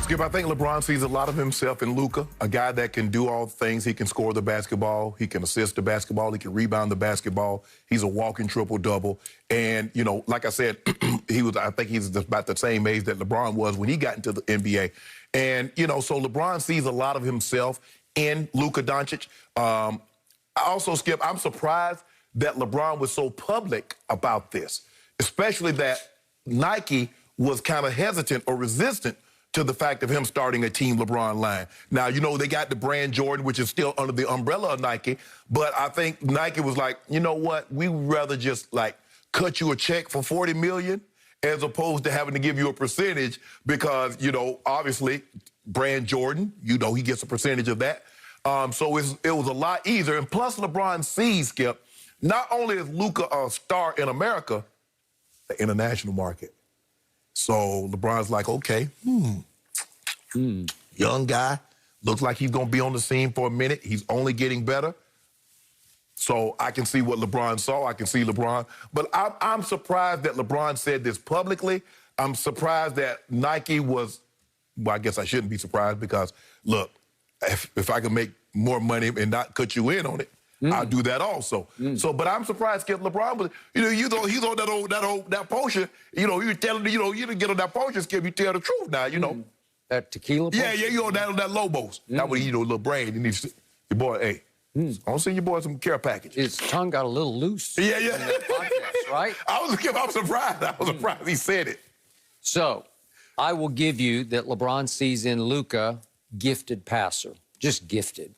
Skip, I think LeBron sees a lot of himself in Luka, a guy that can do all things. He can score the basketball. He can assist the basketball. He can rebound the basketball. He's a walking triple-double. And, you know, like I said, I think he's about the same age that LeBron was when he got into the NBA. And, you know, so LeBron sees a lot of himself in Luka Doncic. Also, Skip, I'm surprised that LeBron was so public about this, especially that Nike was kind of hesitant or resistant to the fact of him starting a Team LeBron line. Now, you know, they got the brand Jordan, which is still under the umbrella of Nike, but I think Nike was like, you know what, we'd rather just, like, cut you a check for $40 million as opposed to having to give you a percentage because, you know, obviously, brand Jordan, you know, he gets a percentage of that. So it was a lot easier. And plus, LeBron sees, Skip, not only is Luka a star in America, the international market. So LeBron's like, okay, young guy, looks like he's going to be on the scene for a minute. He's only getting better. So I can see what LeBron saw. I can see LeBron. But I'm surprised that LeBron said this publicly. I'm surprised that Nike was, well, I guess I shouldn't be surprised because, look, if I can make more money and not cut you in on it, I'll do that also. So, but I'm surprised, Skip, LeBron was, you know, he's on that potion. You know, you telling, you know, you didn't get on that potion, Skip. You tell the truth now, you know. That tequila potion? Yeah, you on that Lobos. That way, you know, little brain. You need your boy, hey, I don't send your boy some care packages. His tongue got a little loose. Yeah. On that podcast, right? I'm surprised. I was surprised he said it. So, I will give you that LeBron sees in Luka gifted passer, just gifted.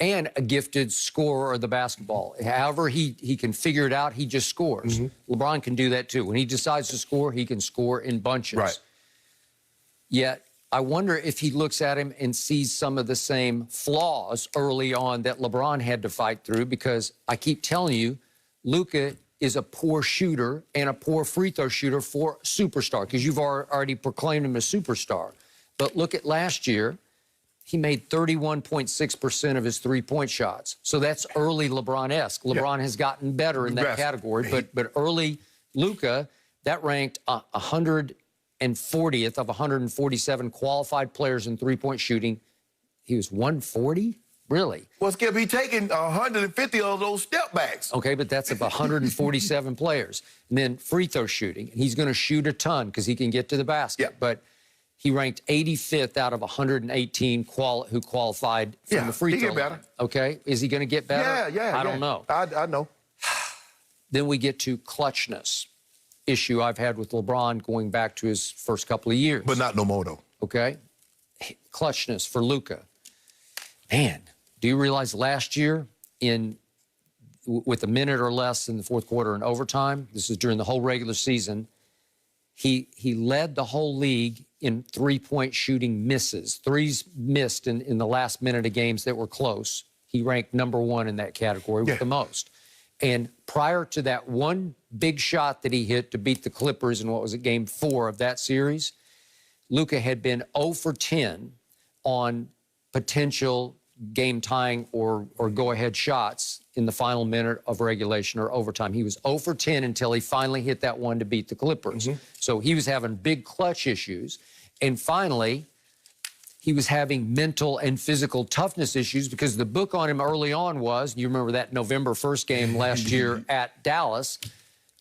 And a gifted scorer of the basketball. However he can figure it out, he just scores. LeBron can do that too. When he decides to score, he can score in bunches. Right. Yet, I wonder if he looks at him and sees some of the same flaws early on that LeBron had to fight through because I keep telling you, Luka is a poor shooter and a poor free throw shooter for superstar because you've already proclaimed him a superstar. But look at last year. He made 31.6% of his three-point shots. So that's early LeBron-esque. LeBron has gotten better in that category, but early Luka, that ranked 140th of 147 qualified players in three-point shooting. He was 140? Really? Well, Skip, he taking 150 of those step backs. Okay, but that's of 147 players. And then free throw shooting. And he's going to shoot a ton because he can get to the basket. Yeah. But he ranked 85th out of 118 who qualified from the free throw line. Better. Okay, is he going to get better? Yeah. I don't know. I know. Then we get to clutchness, issue I've had with LeBron going back to his first couple of years. But not no more, though. Okay, clutchness for Luka. Man, do you realize last year with a minute or less in the fourth quarter in overtime, this is during the whole regular season, he led the whole league in three-point shooting misses. Threes missed in the last minute of games that were close. He ranked #1 in that category with the most. And prior to that one big shot that he hit to beat the Clippers in, what was it, Game 4 of that series, Luka had been 0 for 10 on potential game-tying or go-ahead shots in the final minute of regulation or overtime. He was 0 for 10 until he finally hit that one to beat the Clippers. So he was having big clutch issues. And finally, he was having mental and physical toughness issues because the book on him early on was, you remember that November 1st game last year at Dallas,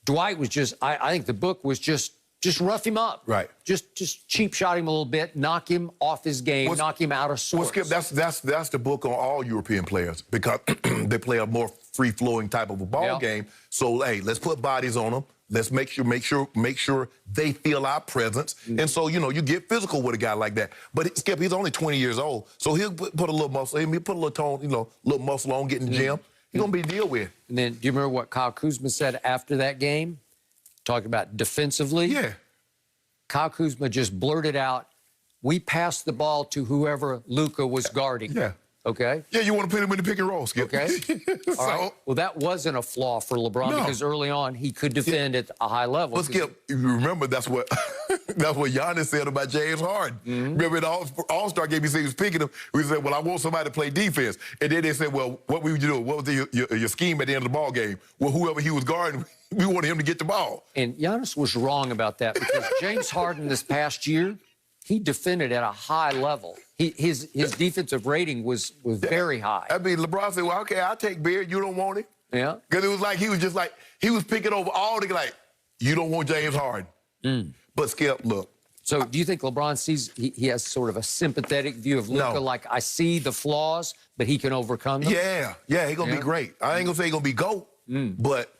Dwight was just, I think the book was just rough him up. Right. Just cheap shot him a little bit, knock him off his game, knock him out of sorts. Well, Skip, that's the book on all European players because they play a more free-flowing type of a ball game. So, hey, let's put bodies on them. Let's make sure they feel our presence. And so, you know, you get physical with a guy like that. But Skip, he's only 20 years old. So he'll put a little muscle, he'll put a little tone, you know, little muscle on, get in the gym. He's going to be deal with. And then, do you remember what Kyle Kuzma said after that game? Talking about defensively? Yeah. Kyle Kuzma just blurted out, we passed the ball to whoever Luka was guarding. Yeah. Okay? Yeah, you want to put him in the pick and roll, Skip. Okay. All right. Well, that wasn't a flaw for LeBron because early on he could defend at a high level. Well, Skip, you remember that's what Giannis said about James Harden. Remember in the All-Star game, he said he was picking him. We said, well, I want somebody to play defense. And then they said, well, what would you do? What was your scheme at the end of the ball game? Well, whoever he was guarding, we wanted him to get the ball. And Giannis was wrong about that because James Harden this past year he defended at a high level. His defensive rating was very high. I mean, LeBron said, well, okay, I'll take Beard. You don't want him? Yeah. Because it was like he was picking over all the, like, you don't want James Harden. But, Skip, look. So do you think LeBron sees he has sort of a sympathetic view of Luka? No. Like, I see the flaws, but he can overcome them? Yeah, he's going to be great. I ain't going to say he's going to be GOAT, but,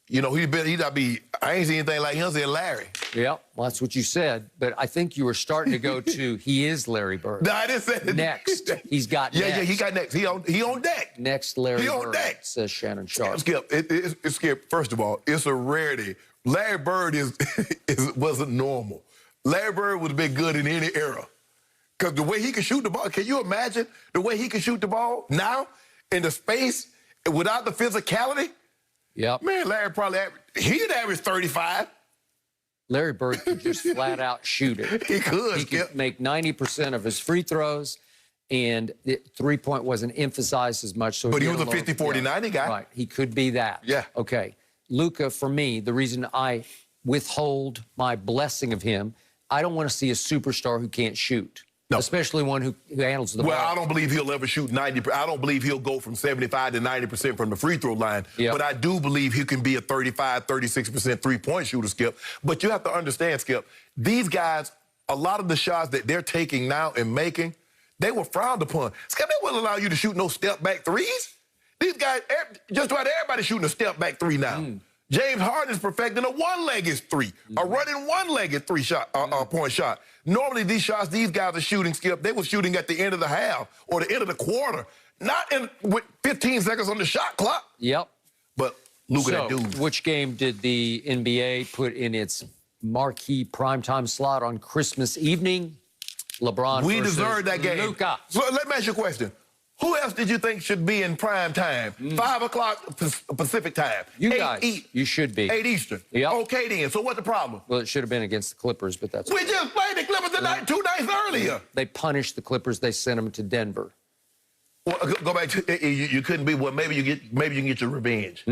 you know, I ain't seen anything like him since Larry. Yeah, well, that's what you said. But I think you were starting to go to, he is Larry Bird. No, I didn't say that. Next. He's got next. Yeah, he got next. He on deck. Next Larry He on Bird, deck. says Shannon Sharp. Skip, Skip, first of all, it's a rarity. Larry Bird wasn't normal. Larry Bird would have been good in any era. Because the way he could shoot the ball, can you imagine the way he could shoot the ball now in the space without the physicality? Yep. Man, Larry probably he'd average 35. Larry Bird could just flat out shoot it. He could. He could make 90% of his free throws, and three-point wasn't emphasized as much. So But he was a 50-40-90 guy. Right. He could be that. Yeah. Okay. Luka, for me, the reason I withhold my blessing of him, I don't want to see a superstar who can't shoot. No. Especially one who handles the ball. Well, I don't believe he'll ever shoot 90%. I don't believe he'll go from 75 to 90% from the free throw line. Yep. But I do believe he can be a 35, 36% three-point shooter, Skip. But you have to understand, Skip, these guys, a lot of the shots that they're taking now and making, they were frowned upon. Skip, they wouldn't allow you to shoot no step-back threes. These guys, just about everybody's shooting a step-back three now. James Harden is perfecting a one-legged three, a running one-legged point shot. Normally, these shots these guys are shooting, Skip, they were shooting at the end of the half or the end of the quarter, not with 15 seconds on the shot clock. Yep. But look at that dude. Which game did the NBA put in its marquee primetime slot on Christmas evening? LeBron We versus deserved that game. Luka. So let me ask you a question. Who else did you think should be in prime time? 5 o'clock Pacific time. You guys. You should be. 8 Eastern. Yep. Okay, then. So what's the problem? Well, it should have been against the Clippers, but that's... We just played the Clippers tonight, 2 nights earlier. They punished the Clippers. They sent them to Denver. Well, go back to... You couldn't be... Well, maybe you can get your revenge.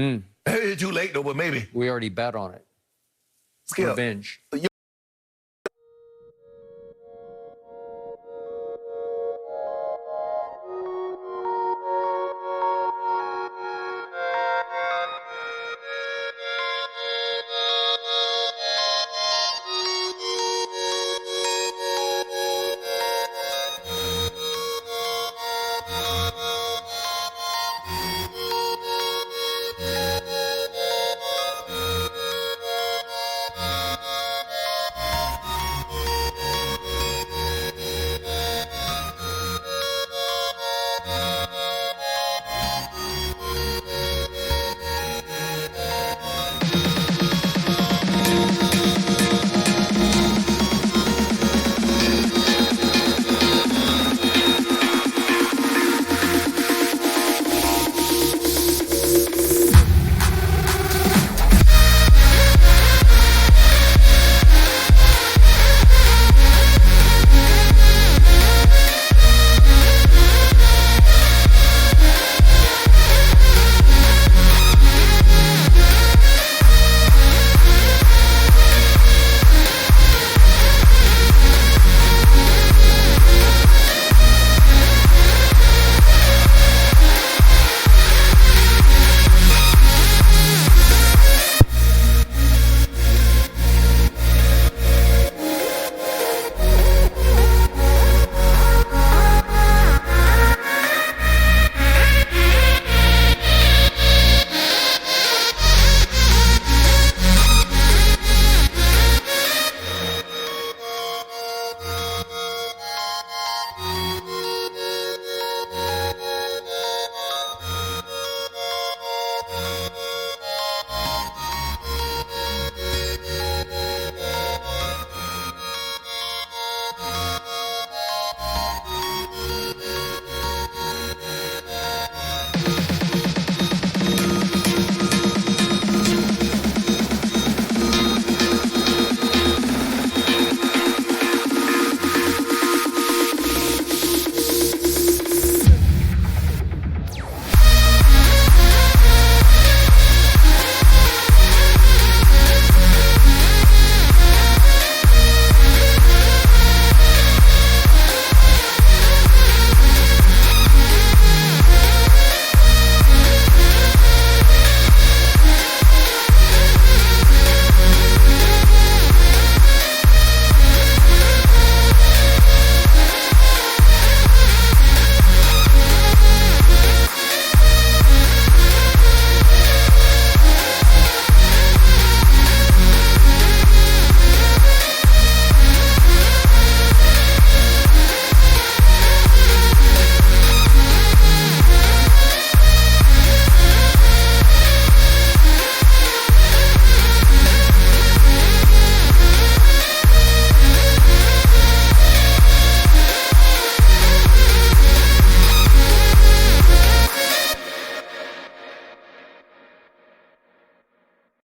It's too late, though, but maybe. We already bet on it. Skip. Revenge.